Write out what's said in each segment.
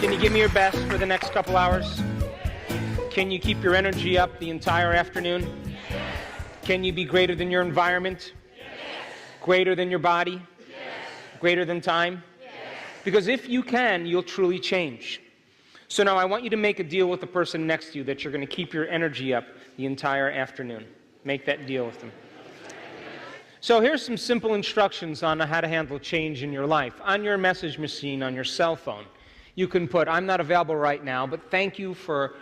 Can you give me your best for the next couple hours? Can you keep your energy up the entire afternoon? Can you be greater than your environment? Greater than your body? Greater than time? Because if you can, you'll truly change. So now I want you to make a deal with the person next to you that you're going to keep your energy up the entire afternoon. Make that deal with them. So here's some simple instructions on how to handle change in your life. On your message machine, on your cell phone, you can put, I'm not available right now, but thank you for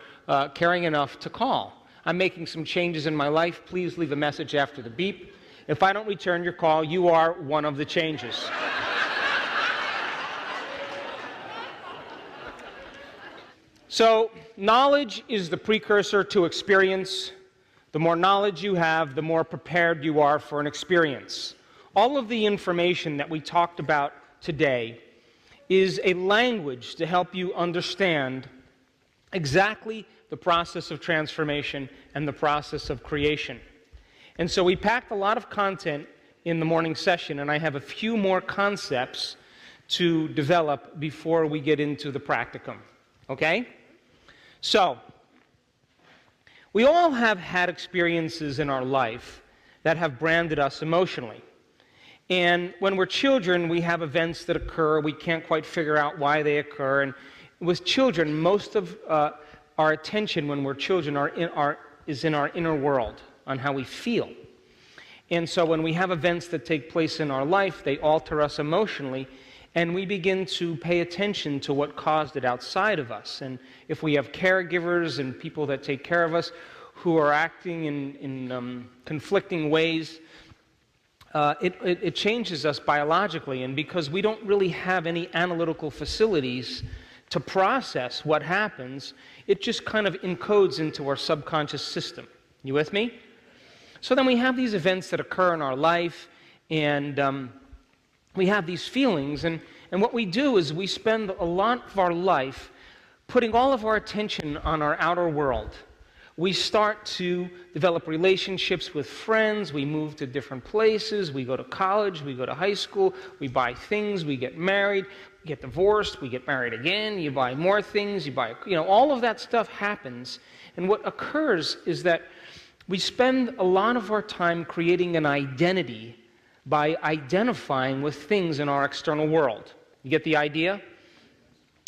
caring enough to call. I'm making some changes in my life. Please leave a message after the beep. If I don't return your call, you are one of the changes. So, knowledge is the precursor to experience. The more knowledge you have, the more prepared you are for an experience. All of the information that we talked about today is a language to help you understand exactly the process of transformation and the process of creation. And so we packed a lot of content in the morning session, and I have a few more concepts to develop before we get into the practicum. Okay? So, we all have had experiences in our life that have branded us emotionally. And when we're children, we have events that occur, we can't quite figure out why they occur. And with children, most of our attention when we're children is in our inner world, on how we feel. And so when we have events that take place in our life, they alter us emotionally, and we begin to pay attention to what caused it outside of us. And if we have caregivers and people that take care of us who are acting in conflicting ways, it changes us biologically. And because we don't really have any analytical facilities to process what happens, it just kind of encodes into our subconscious system. You with me? So then we have these events that occur in our life, and we have these feelings, and what we do is we spend a lot of our life putting all of our attention on our outer world. We start to develop relationships with friends, we move to different places, we go to college, we go to high school, we buy things, we get married, we get divorced, we get married again, you buy more things, you buy, all of that stuff happens. And what occurs is that we spend a lot of our time creating an identity by identifying with things in our external world. You get the idea?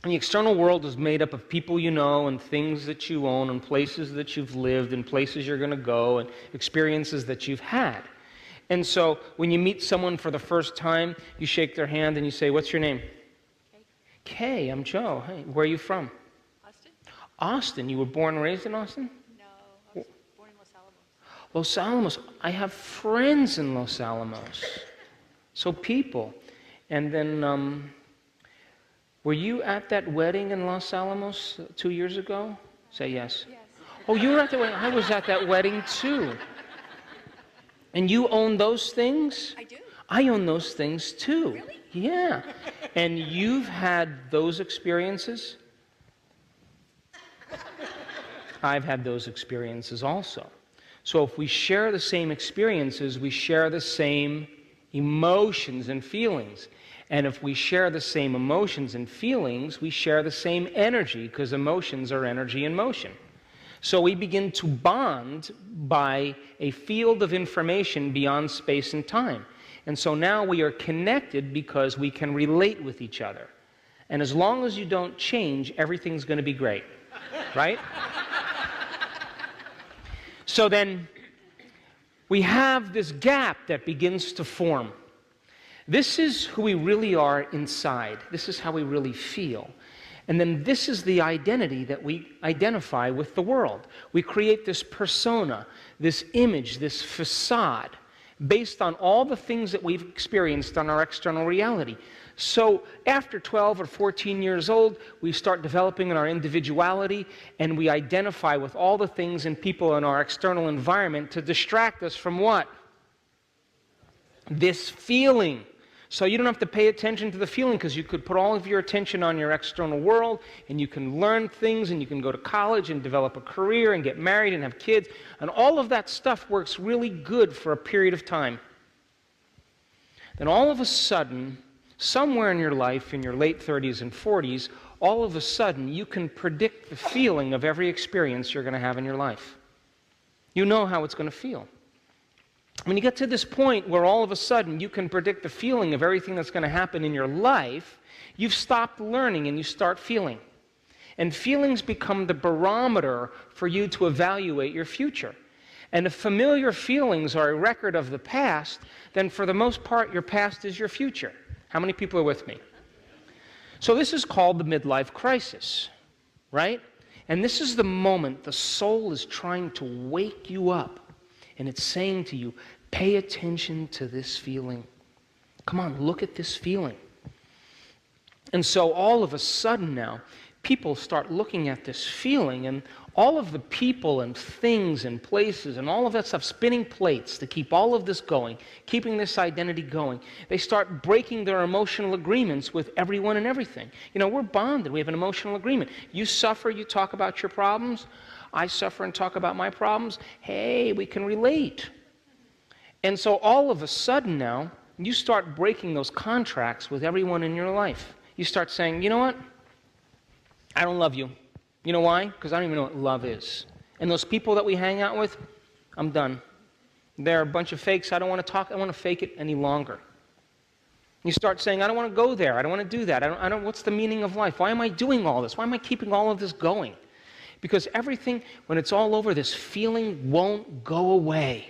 And the external world is made up of people you know and things that you own and places that you've lived and places you're going to go and experiences that you've had. And so when you meet someone for the first time, you shake their hand and you say, what's your name? Kay, I'm Joe. Hey, where are you from? Austin. Austin. You were born and raised in Austin? No, I was born in Los Alamos. Los Alamos. I have friends in Los Alamos. So people. And then, were you at that wedding in Los Alamos 2 years ago? Say yes. Yes. Oh, you were at the wedding. I was at that wedding too. And you own those things? I do. I own those things too. Really? Yeah. And you've had those experiences? I've had those experiences also. So if we share the same experiences, we share the same emotions and feelings. And if we share the same emotions and feelings, we share the same energy, because emotions are energy in motion. So we begin to bond by a field of information beyond space and time. And so now we are connected because we can relate with each other. And as long as you don't change, everything's going to be great. Right? So then we have this gap that begins to form. This is who we really are inside. This is how we really feel. And then this is the identity that we identify with the world. We create this persona, this image, this facade, based on all the things that we've experienced on our external reality. So after 12 or 14 years old, we start developing our individuality, and we identify with all the things and people in our external environment to distract us from what? This feeling. So you don't have to pay attention to the feeling, because you could put all of your attention on your external world, and you can learn things, and you can go to college and develop a career and get married and have kids, and all of that stuff works really good for a period of time. Then all of a sudden, somewhere in your life, in your late 30s and 40s, all of a sudden you can predict the feeling of every experience you're going to have in your life. You know how it's going to feel. When you get to this point where all of a sudden you can predict the feeling of everything that's going to happen in your life, you've stopped learning and you start feeling. And feelings become the barometer for you to evaluate your future. And if familiar feelings are a record of the past, then for the most part, your past is your future. How many people are with me? So this is called the midlife crisis, right? And this is the moment the soul is trying to wake you up. And it's saying to you, pay attention to this feeling. Come on, look at this feeling. And so all of a sudden now, people start looking at this feeling, and all of the people and things and places and all of that stuff, spinning plates to keep all of this going, keeping this identity going, they start breaking their emotional agreements with everyone and everything. You know, we're bonded. We have an emotional agreement. You suffer, you talk about your problems. I suffer and talk about my problems. Hey, we can relate. And so all of a sudden now, you start breaking those contracts with everyone in your life. You start saying, you know what? I don't love you. You know why? Because I don't even know what love is. And those people that we hang out with, I'm done. They're a bunch of fakes. I don't want to talk. I don't want to fake it any longer. You start saying, I don't want to go there. I don't want to do that. I don't, what's the meaning of life? Why am I doing all this? Why am I keeping all of this going? Because everything, when it's all over, this feeling won't go away.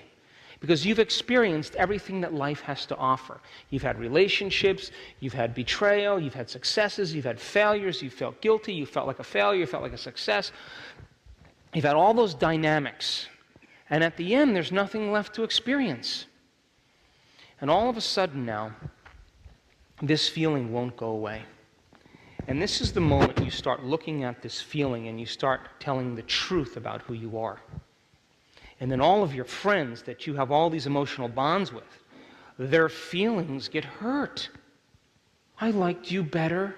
Because you've experienced everything that life has to offer. You've had relationships, you've had betrayal, you've had successes, you've had failures, you felt guilty, you felt like a failure, you felt like a success. You've had all those dynamics. And at the end, there's nothing left to experience. And all of a sudden now, this feeling won't go away. And this is the moment you start looking at this feeling and you start telling the truth about who you are. And then all of your friends that you have all these emotional bonds with, their feelings get hurt. I liked you better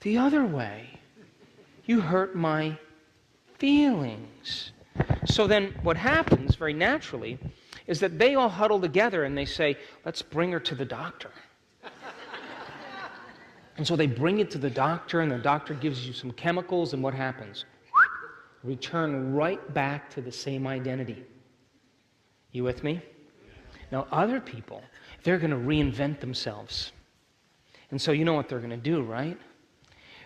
the other way. You hurt my feelings. So then what happens very naturally is that they all huddle together and they say, let's bring her to the doctor. And so they bring it to the doctor, and the doctor gives you some chemicals, and what happens? Return right back to the same identity. You with me? Now, other people, they're going to reinvent themselves. And so you know what they're going to do, right?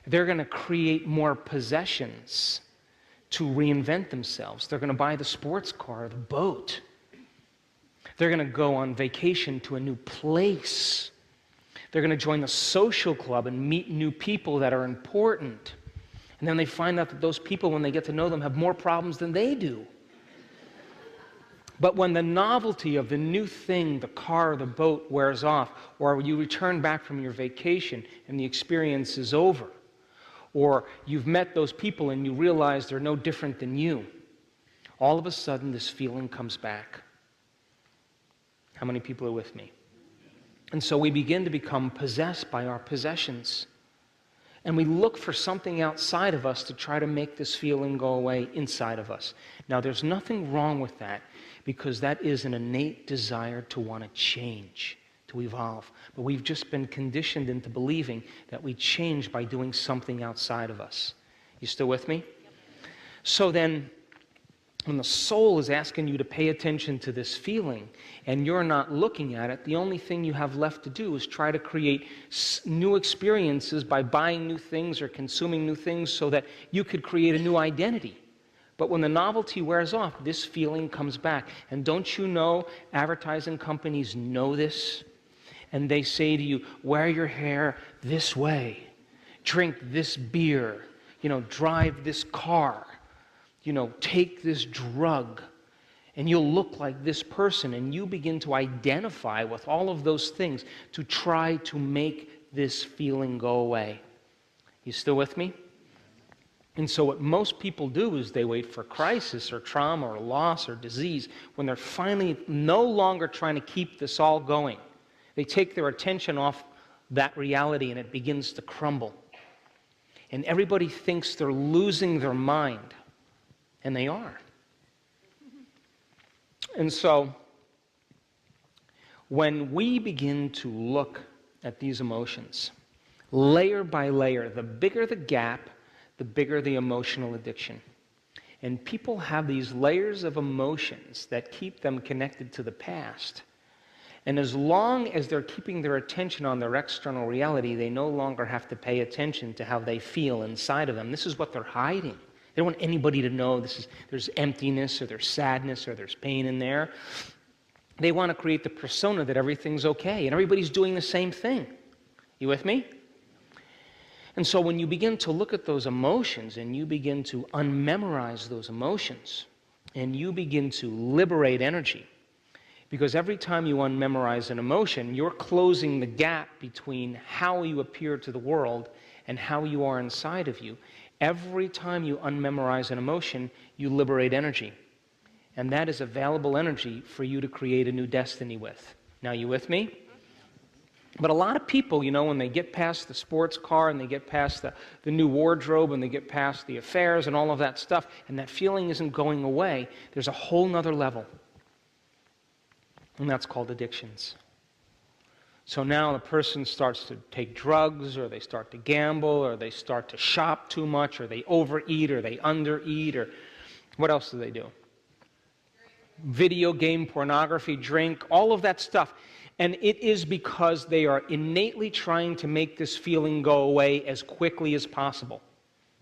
They're going to create more possessions to reinvent themselves. They're going to buy the sports car, the boat. They're going to go on vacation to a new place. They're going to join the social club and meet new people that are important. And then they find out that those people, when they get to know them, have more problems than they do. But when the novelty of the new thing, the car, the boat, wears off, or you return back from your vacation and the experience is over, or you've met those people and you realize they're no different than you, all of a sudden this feeling comes back. How many people are with me? And so we begin to become possessed by our possessions. And we look for something outside of us to try to make this feeling go away inside of us. Now, there's nothing wrong with that, because that is an innate desire to want to change, to evolve. But we've just been conditioned into believing that we change by doing something outside of us. You still with me? Yep. So then, when the soul is asking you to pay attention to this feeling and you're not looking at it, the only thing you have left to do is try to create new experiences by buying new things or consuming new things so that you could create a new identity. But when the novelty wears off, this feeling comes back. And don't you know, advertising companies know this? And they say to you, wear your hair this way, drink this beer, drive this car. Take this drug, and you'll look like this person, and you begin to identify with all of those things to try to make this feeling go away. You still with me? And so what most people do is they wait for crisis or trauma or loss or disease when they're finally no longer trying to keep this all going. They take their attention off that reality, and it begins to crumble. And everybody thinks they're losing their mind. And they are. And so, when we begin to look at these emotions, layer by layer. The bigger the gap, the bigger the emotional addiction. And people have these layers of emotions that keep them connected to the past. And as long as they're keeping their attention on their external reality, they no longer have to pay attention to how they feel inside of them. This is what they're hiding. They don't want anybody to know there's emptiness or there's sadness or there's pain in there. They want to create the persona that everything's okay and everybody's doing the same thing. You with me? And so when you begin to look at those emotions and you begin to unmemorize those emotions and you begin to liberate energy, because every time you unmemorize an emotion, you're closing the gap between how you appear to the world and how you are inside of you. Every time you unmemorize an emotion, you liberate energy. And that is available energy for you to create a new destiny with. Now, you with me? But a lot of people, you know, when they get past the sports car and they get past the new wardrobe and they get past the affairs and all of that stuff, and that feeling isn't going away, there's a whole nother level. And that's called addictions. So now the person starts to take drugs, or they start to gamble, or they start to shop too much, or they overeat, or they undereat, or what else do they do? Video game, pornography, drink, all of that stuff. And it is because they are innately trying to make this feeling go away as quickly as possible.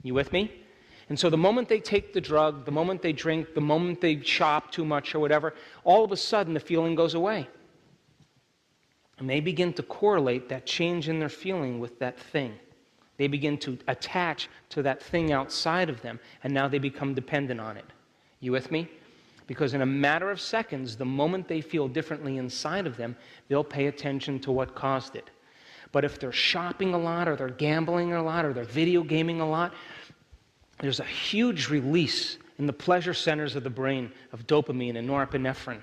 You with me? And so the moment they take the drug, the moment they drink, the moment they shop too much or whatever, all of a sudden the feeling goes away. And they begin to correlate that change in their feeling with that thing. They begin to attach to that thing outside of them, and now they become dependent on it. You with me? Because in a matter of seconds, the moment they feel differently inside of them, they'll pay attention to what caused it. But if they're shopping a lot, or they're gambling a lot, or they're video gaming a lot, there's a huge release in the pleasure centers of the brain of dopamine and norepinephrine.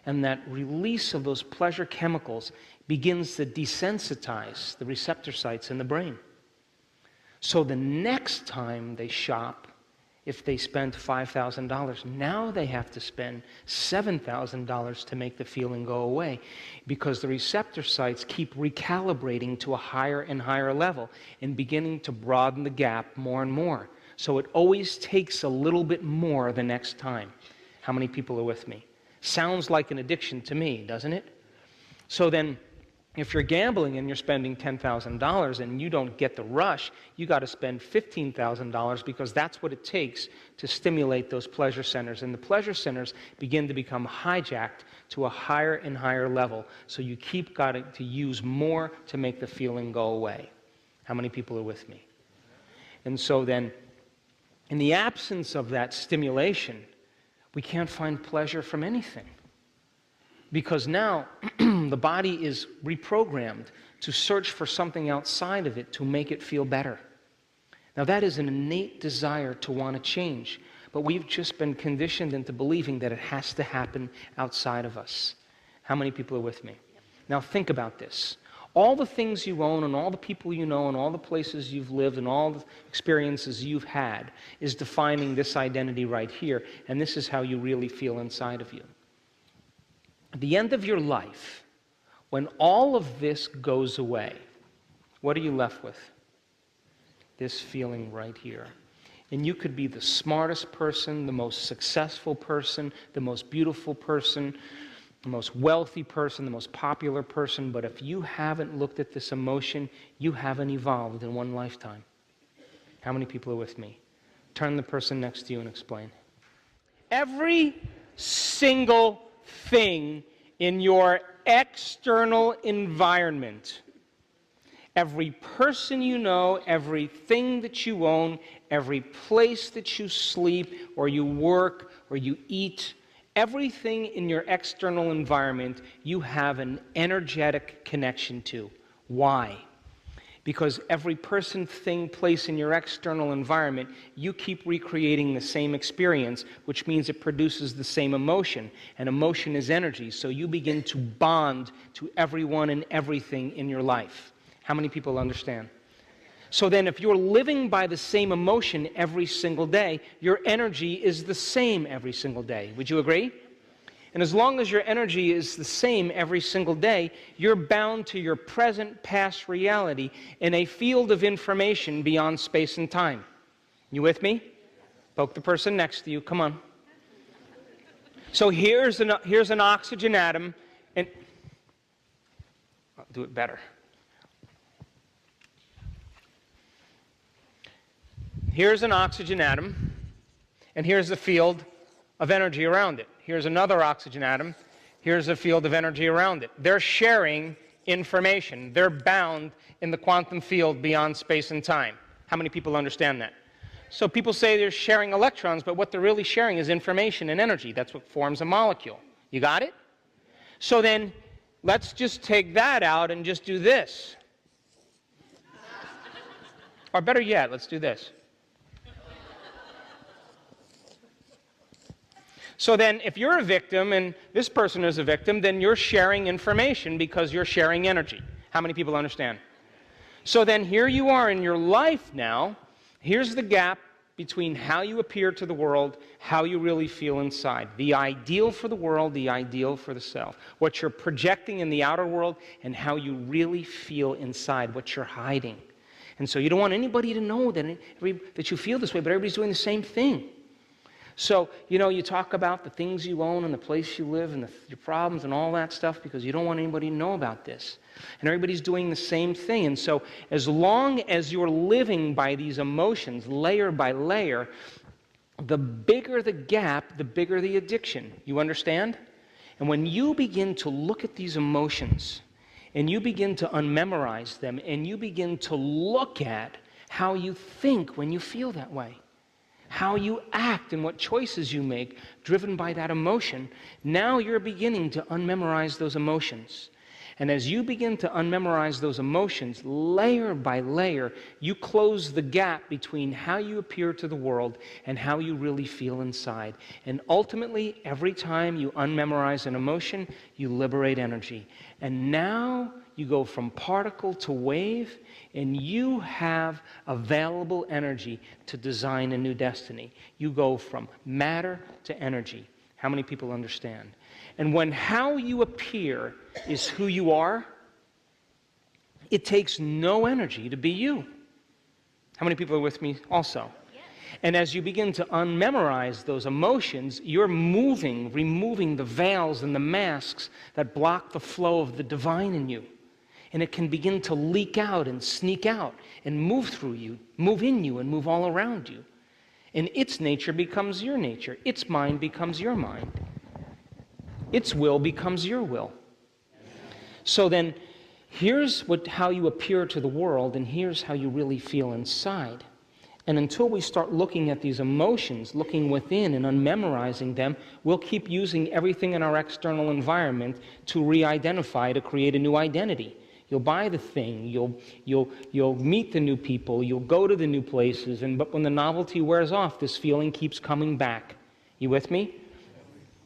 And that release of those pleasure chemicals begins to desensitize the receptor sites in the brain. So the next time they shop, if they spend $5,000, now they have to spend $7,000 to make the feeling go away, because the receptor sites keep recalibrating to a higher and higher level and beginning to broaden the gap more and more. So it always takes a little bit more the next time. How many people are with me? Sounds like an addiction to me, doesn't it? So then, if you're gambling and you're spending $10,000 and you don't get the rush, you got to spend $15,000, because that's what it takes to stimulate those pleasure centers. And the pleasure centers begin to become hijacked to a higher and higher level. So you keep got to use more to make the feeling go away. How many people are with me? And so then, in the absence of that stimulation, we can't find pleasure from anything. Because now the body is reprogrammed to search for something outside of it to make it feel better. Now that is an innate desire to want to change, but we've just been conditioned into believing that it has to happen outside of us. How many people are with me? Now think about this. All the things you own and all the people you know and all the places you've lived and all the experiences you've had is defining this identity right here, and this is how you really feel inside of you. At the end of your life, when all of this goes away, what are you left with? This feeling right here. And you could be the smartest person, the most successful person, the most beautiful person, the most wealthy person, the most popular person, but if you haven't looked at this emotion, you haven't evolved in one lifetime. How many people are with me? Turn to the person next to you and explain. Every single thing in your external environment, every person you know, everything that you own, every place that you sleep or you work or you eat, everything in your external environment you have an energetic connection to. Why? Because every person, thing, place in your external environment, you keep recreating the same experience, which means it produces the same emotion. And emotion is energy, so you begin to bond to everyone and everything in your life. How many people understand? So then if you're living by the same emotion every single day, your energy is the same every single day. Would you agree? And as long as your energy is the same every single day, you're bound to your present, past reality in a field of information beyond space and time. You with me? Poke the person next to you. Come on. So here's an oxygen atom, and I'll do it better. Here's an oxygen atom, and here's the field of energy around it. Here's another oxygen atom. Here's a field of energy around it. They're sharing information. They're bound in the quantum field beyond space and time. How many people understand that? So people say they're sharing electrons, but what they're really sharing is information and energy. That's what forms a molecule. You got it? So then, let's just take that out and just do this. Or better yet, let's do this. So then, if you're a victim and this person is a victim, then you're sharing information because you're sharing energy. How many people understand? So then here you are in your life now. Here's the gap between how you appear to the world, how you really feel inside. The ideal for the world, the ideal for the self. What you're projecting in the outer world and how you really feel inside, what you're hiding. And so you don't want anybody to know that you feel this way, but everybody's doing the same thing. So, you talk about the things you own and the place you live and your problems and all that stuff because you don't want anybody to know about this. And everybody's doing the same thing. And so as long as you're living by these emotions, layer by layer, the bigger the gap, the bigger the addiction. You understand? And when you begin to look at these emotions and you begin to unmemorize them and you begin to look at how you think when you feel that way, how you act and what choices you make driven by that emotion, now you're beginning to unmemorize those emotions. And as you begin to unmemorize those emotions, layer by layer, you close the gap between how you appear to the world and how you really feel inside. And ultimately, every time you unmemorize an emotion, you liberate energy. And now you go from particle to wave, and you have available energy to design a new destiny. You go from matter to energy. How many people understand? And when how you appear is who you are, it takes no energy to be you. How many people are with me also? And as you begin to unmemorize those emotions, you're removing the veils and the masks that block the flow of the divine in you. And it can begin to leak out and sneak out and move through you, move in you, and move all around you. And its nature becomes your nature. Its mind becomes your mind. Its will becomes your will. So then, here's how you appear to the world, and here's how you really feel inside. And until we start looking at these emotions, looking within and unmemorizing them, we'll keep using everything in our external environment to re-identify, to create a new identity. You'll buy the thing, you'll meet the new people, you'll go to the new places, but when the novelty wears off, this feeling keeps coming back. You with me?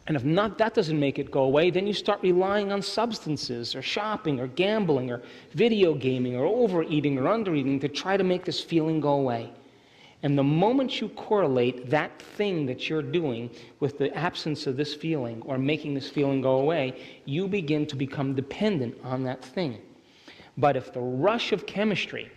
And if not, that doesn't make it go away, then you start relying on substances or shopping or gambling or video gaming or overeating or undereating to try to make this feeling go away. And the moment you correlate that thing that you're doing with the absence of this feeling or making this feeling go away, you begin to become dependent on that thing. But if the rush of chemistry,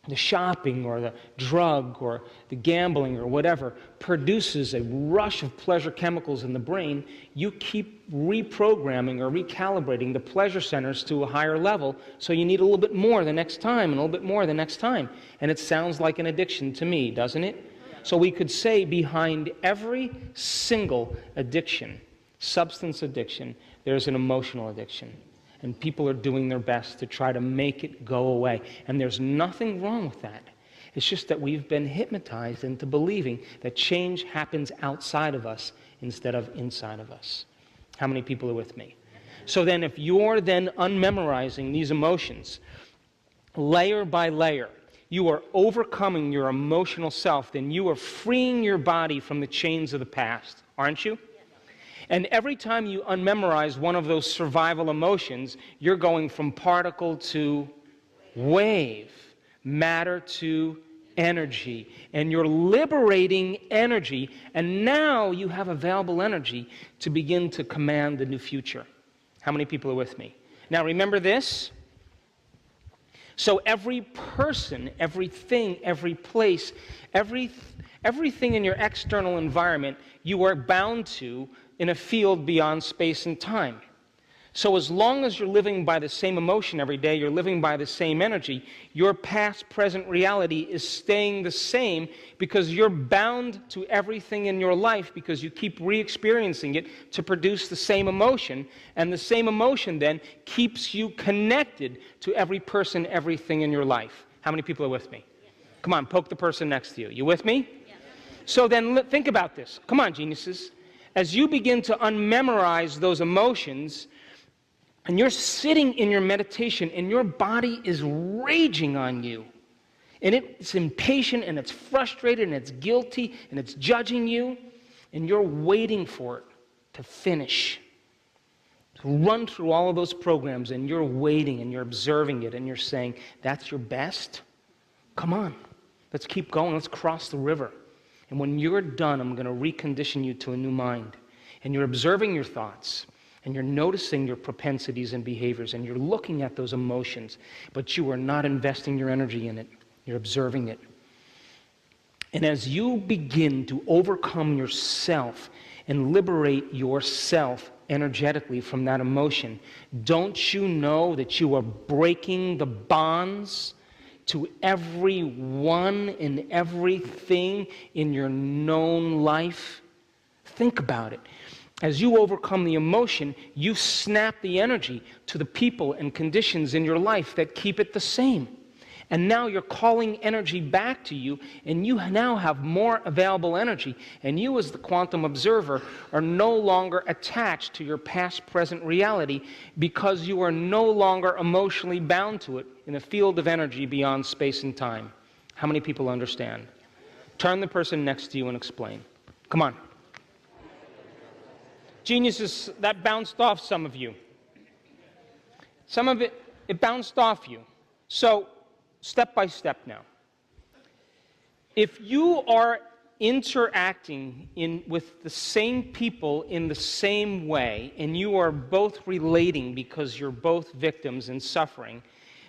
the shopping or the drug or the gambling or whatever produces a rush of pleasure chemicals in the brain, you keep reprogramming or recalibrating the pleasure centers to a higher level, so you need a little bit more the next time and a little bit more the next time. And it sounds like an addiction to me, doesn't it? So we could say behind every single addiction, substance addiction, there's an emotional addiction. And people are doing their best to try to make it go away. And there's nothing wrong with that. It's just that we've been hypnotized into believing that change happens outside of us instead of inside of us. How many people are with me? So then if you're then unmemorizing these emotions, layer by layer, you are overcoming your emotional self, then you are freeing your body from the chains of the past, aren't you? And every time you unmemorize one of those survival emotions, you're going from particle to wave, matter to energy, and you're liberating energy, and now you have available energy to begin to command the new future. How many people are with me? Now remember this. So every person, everything, every place, everything in your external environment, you are bound to in a field beyond space and time. So as long as you're living by the same emotion every day, you're living by the same energy, your past, present reality is staying the same because you're bound to everything in your life because you keep re-experiencing it to produce the same emotion, and the same emotion then keeps you connected to every person, everything in your life. How many people are with me? Yes. Come on, poke the person next to you. You with me? Yes. So then think about this. Come on, geniuses. As you begin to unmemorize those emotions, and you're sitting in your meditation and your body is raging on you, and it's impatient and it's frustrated and it's guilty and it's judging you, and you're waiting for it to finish, to run through all of those programs, and you're waiting and you're observing it and you're saying, that's your best? Come on, let's keep going, let's cross the river. And when you're done, I'm going to recondition you to a new mind. And you're observing your thoughts, and you're noticing your propensities and behaviors, and you're looking at those emotions, but you are not investing your energy in it. You're observing it. And as you begin to overcome yourself and liberate yourself energetically from that emotion, don't you know that you are breaking the bonds to everyone and everything in your known life? Think about it. As you overcome the emotion, you snap the energy to the people and conditions in your life that keep it the same. And now you're calling energy back to you, and you now have more available energy. And you, as the quantum observer, are no longer attached to your past, present reality because you are no longer emotionally bound to it in a field of energy beyond space and time. How many people understand? Turn the person next to you and explain. Come on. Geniuses, that bounced off some of you. Some of it bounced off you. So, step by step now. If you are interacting with the same people in the same way, and you are both relating because you're both victims and suffering,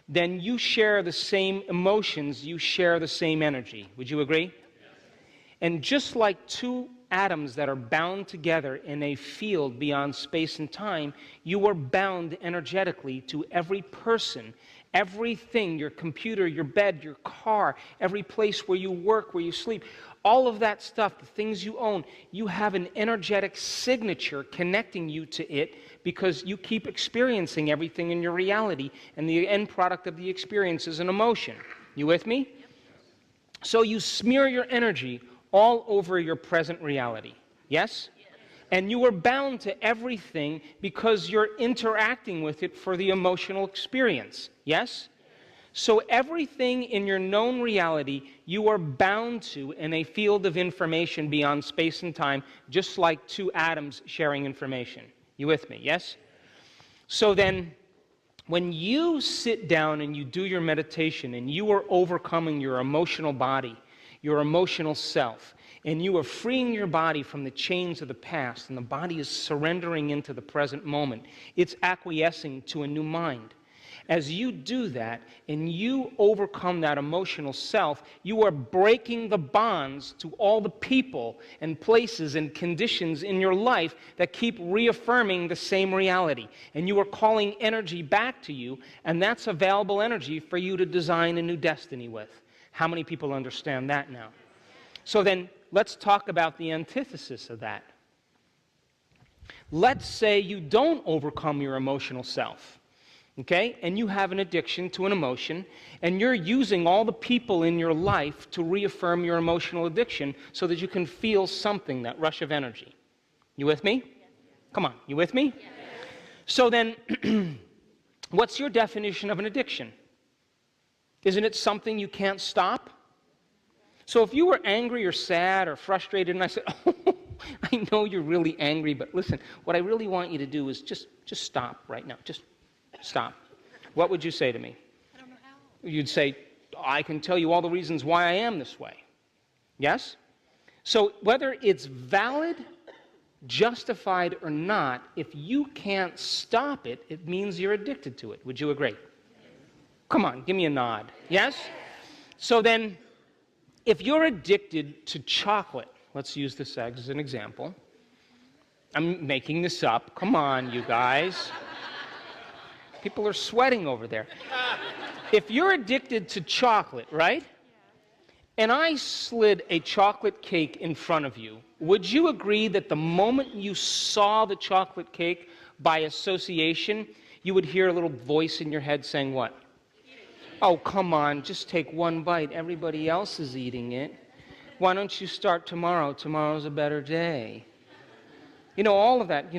then you share the same emotions, you share the same energy. Would you agree? Yes. And just like two atoms that are bound together in a field beyond space and time, you are bound energetically to every person, everything, your computer, your bed, your car, every place where you work, where you sleep, all of that stuff, the things you own, you have an energetic signature connecting you to it because you keep experiencing everything in your reality, and the end product of the experience is an emotion. You with me? So you smear your energy all over your present reality. Yes? Yes? And you are bound to everything because you're interacting with it for the emotional experience. Yes? So everything in your known reality you are bound to in a field of information beyond space and time, just like two atoms sharing information. You with me? Yes? So then, when you sit down and you do your meditation and you are overcoming your emotional body, your emotional self, and you are freeing your body from the chains of the past, and the body is surrendering into the present moment. It's acquiescing to a new mind. As you do that, and you overcome that emotional self, you are breaking the bonds to all the people and places and conditions in your life that keep reaffirming the same reality. And you are calling energy back to you, and that's available energy for you to design a new destiny with. How many people understand that now? So then, let's talk about the antithesis of that. Let's say you don't overcome your emotional self, okay? And you have an addiction to an emotion, and you're using all the people in your life to reaffirm your emotional addiction so that you can feel something, that rush of energy. You with me? Yes. Come on, you with me? Yes. So then, what's your definition of an addiction? Isn't it something you can't stop? So if you were angry or sad or frustrated, and I said, oh, I know you're really angry, but listen, what I really want you to do is just stop right now. Just stop. What would you say to me? I don't know how. You'd say, I can tell you all the reasons why I am this way. Yes? So whether it's valid, justified, or not, if you can't stop it, it means you're addicted to it. Would you agree? Come on, give me a nod. Yes? So then, if you're addicted to chocolate, let's use this as an example. I'm making this up. Come on, you guys. People are sweating over there. If you're addicted to chocolate, right? And I slid a chocolate cake in front of you, would you agree that the moment you saw the chocolate cake, by association, you would hear a little voice in your head saying what? Oh, come on, just take one bite. Everybody else is eating it. Why don't you start tomorrow? Tomorrow's a better day. You know, all of that,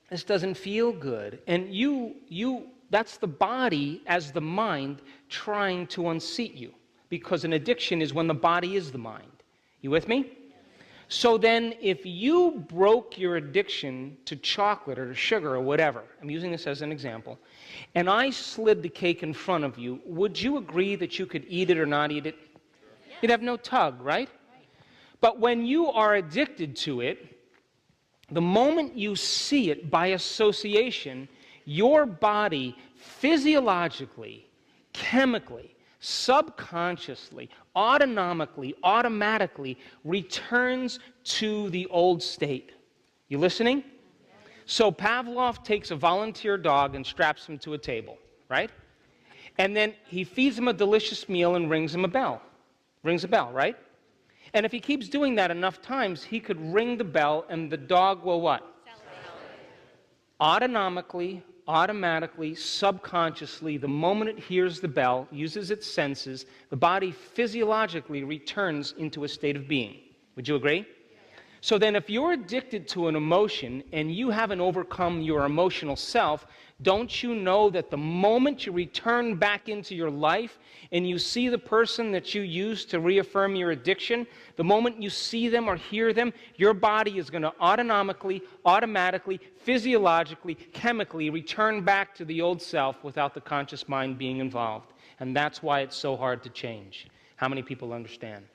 this doesn't feel good. And that's the body as the mind trying to unseat you. Because an addiction is when the body is the mind. You with me? So then, if you broke your addiction to chocolate or to sugar or whatever, I'm using this as an example, and I slid the cake in front of you, would you agree that you could eat it or not eat it? You'd have no tug, right? But when you are addicted to it, the moment you see it by association, your body physiologically, chemically, subconsciously, automatically returns to the old state. You listening? So Pavlov takes a volunteer dog and straps him to a table, right? And then he feeds him a delicious meal and rings him a bell. Rings a bell, right? And if he keeps doing that enough times, he could ring the bell and the dog will what? Automatically, subconsciously, the moment it hears the bell, uses its senses, the body physiologically returns into a state of being. Would you agree? So then if you're addicted to an emotion and you haven't overcome your emotional self, don't you know that the moment you return back into your life and you see the person that you used to reaffirm your addiction, the moment you see them or hear them, your body is going to automatically, physiologically, chemically return back to the old self without the conscious mind being involved. And that's why it's so hard to change. How many people understand?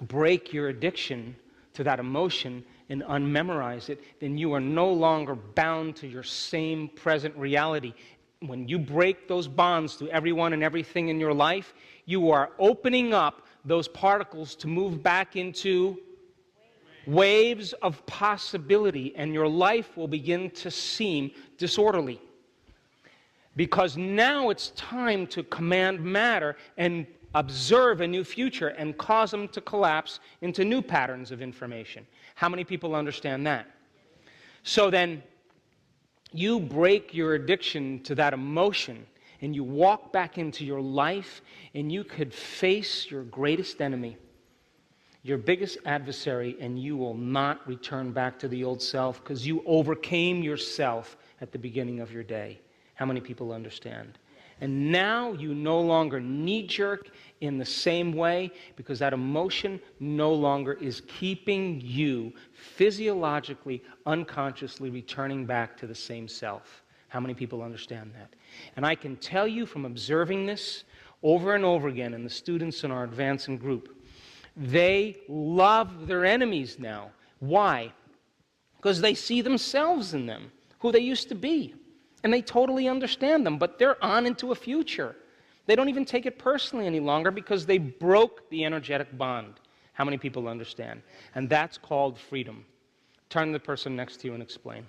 Break your addiction to that emotion and unmemorize it, then you are no longer bound to your same present reality. When you break those bonds to everyone and everything in your life, you are opening up those particles to move back into waves of possibility, and your life will begin to seem disorderly. Because now it's time to command matter and observe a new future and cause them to collapse into new patterns of information. How many people understand that? So then, you break your addiction to that emotion and you walk back into your life and you could face your greatest enemy, your biggest adversary, and you will not return back to the old self because you overcame yourself at the beginning of your day. How many people understand? And now you no longer knee-jerk in the same way because that emotion no longer is keeping you physiologically, unconsciously returning back to the same self. How many people understand that? And I can tell you from observing this over and over again in the students in our advancing group, they love their enemies now. Why? Because they see themselves in them, who they used to be. And they totally understand them, but they're on into a future. They don't even take it personally any longer because they broke the energetic bond. How many people understand? And that's called freedom. Turn to the person next to you and explain.